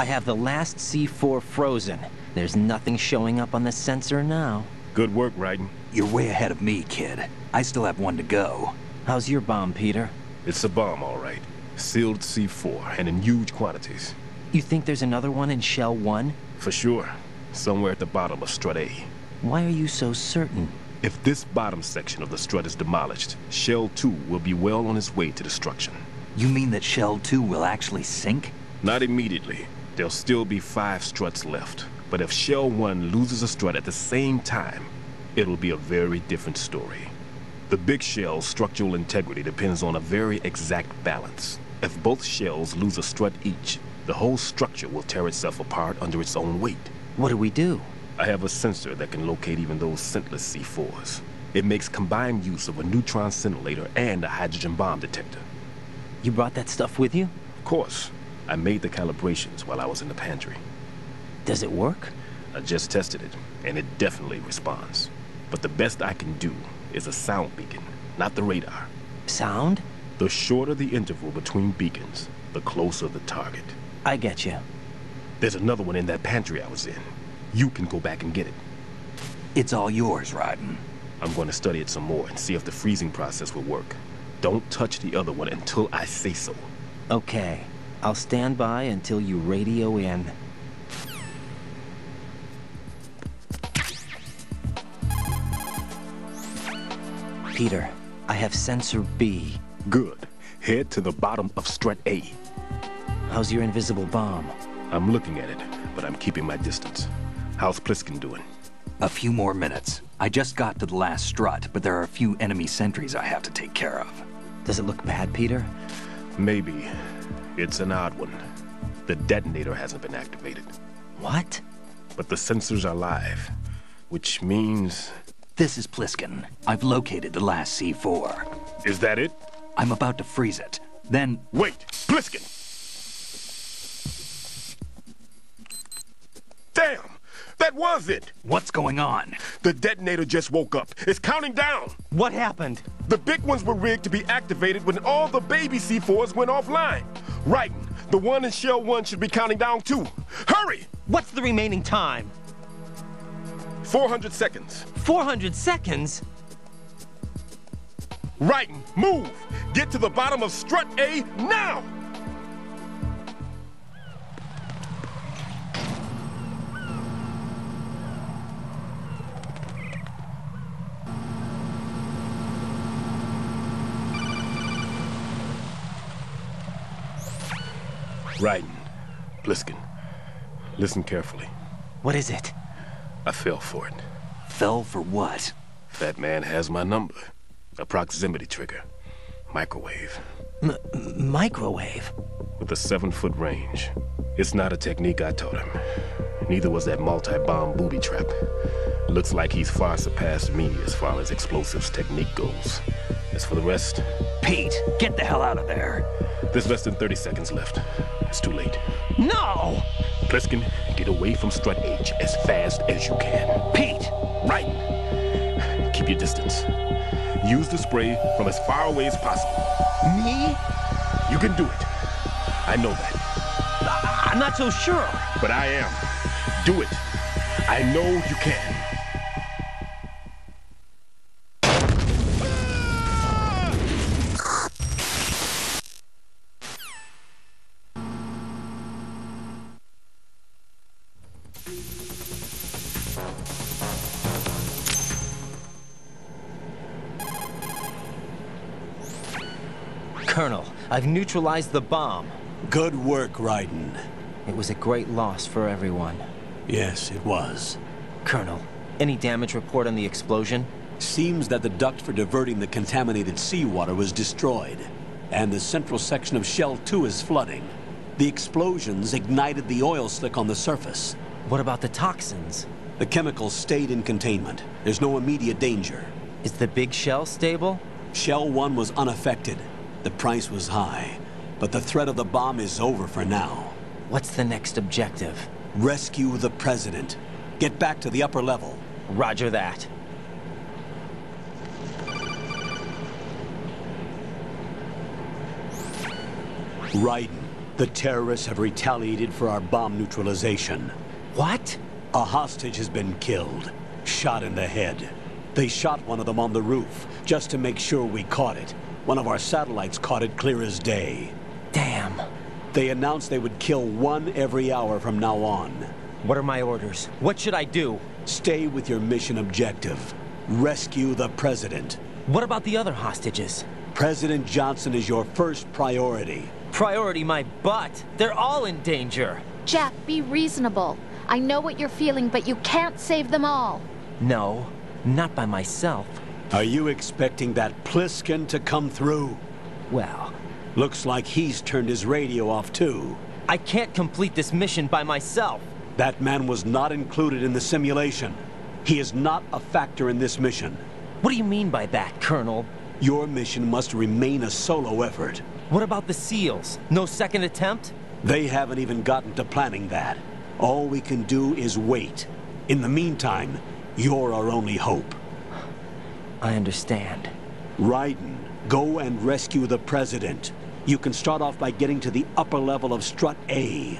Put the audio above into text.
I have the last C4 frozen. There's nothing showing up on the sensor now. Good work, Raiden. You're way ahead of me, kid. I still have one to go. How's your bomb, Peter? It's a bomb, all right. Sealed C4, and in huge quantities. You think there's another one in Shell 1? For sure. Somewhere at the bottom of Strut A. Why are you so certain? If this bottom section of the strut is demolished, Shell 2 will be well on its way to destruction. You mean that Shell 2 will actually sink? Not immediately. There'll still be 5 struts left. But if Shell 1 loses a strut at the same time, it'll be a very different story. The big shell's structural integrity depends on a very exact balance. If both shells lose a strut each, the whole structure will tear itself apart under its own weight. What do we do? I have a sensor that can locate even those scentless C4s. It makes combined use of a neutron scintillator and a hydrogen bomb detector. You brought that stuff with you? Of course. I made the calibrations while I was in the pantry. Does it work? I just tested it, and it definitely responds. But the best I can do is a sound beacon, not the radar. Sound? The shorter the interval between beacons, the closer the target. I get you. There's another one in that pantry I was in. You can go back and get it. It's all yours, Raiden. I'm going to study it some more and see if the freezing process will work. Don't touch the other one until I say so. Okay. I'll stand by until you radio in. Peter, I have sensor B. Good. Head to the bottom of Strut A. How's your invisible bomb? I'm looking at it, but I'm keeping my distance. How's Pliskin doing? A few more minutes. I just got to the last strut, but there are a few enemy sentries I have to take care of. Does it look bad, Peter? Maybe. It's an odd one. The detonator hasn't been activated. What? But the sensors are live, which means... This is Pliskin. I've located the last C4. Is that it? I'm about to freeze it. Then... Wait! Pliskin! Damn! That was it! What's going on? The detonator just woke up. It's counting down! What happened? The big ones were rigged to be activated when all the baby C4s went offline. Raiden, the one in Shell 1 should be counting down too. Hurry! What's the remaining time? 400 seconds. 400 seconds? Raiden, move! Get to the bottom of Strut A now! Raiden, Pliskin, listen carefully. What is it? I fell for it. Fell for what? That man has my number. A proximity trigger. Microwave. Microwave? With a 7-foot range. It's not a technique I taught him. Neither was that multi-bomb booby trap. Looks like he's far surpassed me as far as explosives technique goes. As for the rest... Pete, get the hell out of there. There's less than 30 seconds left. It's too late. No! Pliskin, get away from Strut H as fast as you can. Pete! Raiden, keep your distance. Use the spray from as far away as possible. Me? You can do it. I know that. I'm not so sure. But I am. Do it. I know you can. Colonel, I've neutralized the bomb. Good work, Raiden. It was a great loss for everyone. Yes, it was. Colonel, any damage report on the explosion? Seems that the duct for diverting the contaminated seawater was destroyed, and the central section of Shell 2 is flooding. The explosions ignited the oil slick on the surface. What about the toxins? The chemicals stayed in containment. There's no immediate danger. Is the big shell stable? Shell 1 was unaffected. The price was high, but the threat of the bomb is over for now. What's the next objective? Rescue the President. Get back to the upper level. Roger that. Raiden, The terrorists have retaliated for our bomb neutralization. What? A hostage has been killed, shot in the head. They shot one of them on the roof, just to make sure we caught it. One of our satellites caught it clear as day. Damn. They announced they would kill one every hour from now on. What are my orders? What should I do? Stay with your mission objective. Rescue the President. What about the other hostages? President Johnson is your first priority. Priority my butt. They're all in danger. Jack, be reasonable. I know what you're feeling, but you can't save them all. No, not by myself. Are you expecting that Pliskin to come through? Well, Looks like he's turned his radio off too. I can't complete this mission by myself. That man was not included in the simulation. He is not a factor in this mission. What do you mean by that, Colonel? Your mission must remain a solo effort. What about the SEALs? No second attempt? They haven't even gotten to planning that. All we can do is wait. In the meantime, you're our only hope. I understand. Raiden, go and rescue the President. You can start off by getting to the upper level of Strut A.